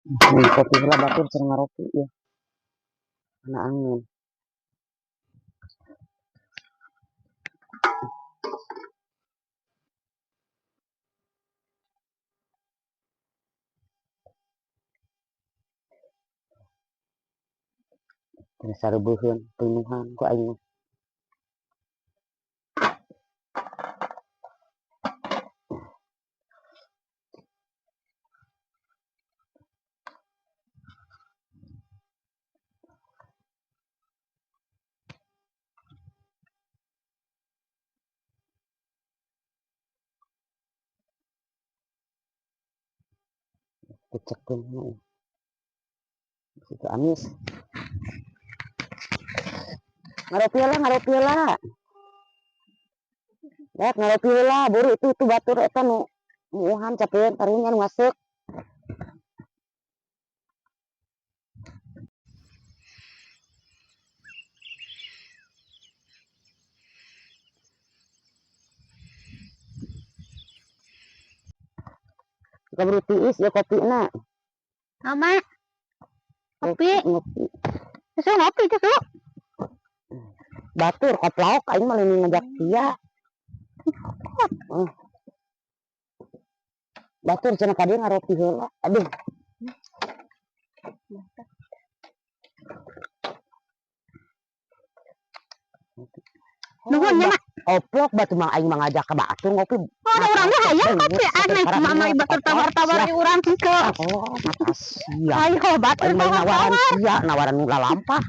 Kopi heula batur cenah ngaropi ya. Kena angin. Terus sareubeheun peunuhan ku aing. Kecekeun mah. Situ amis. Ngaropi heula. Rek ngaropi heula, buru itu batur eta nu mueuhan capeun karunya nu ngaseuk. Kaburu tiis ya kopina. Mama, kopi. Ngopi. Susu ngopi susu. Batur koplaok aing mah leuwih ngajak sia. Batur cenah ka dieu ngaropi heula. Aduh. Nuhun nya mak. Oplok batu mang aing mah ngajak ka batur ngopi. Urang mah hayang kopi aneh mama batur tawar-tawar di urang kieu. Oh, makasih ya. Ayo batur Aing mah nawaran sia, nawaran nu lalampah.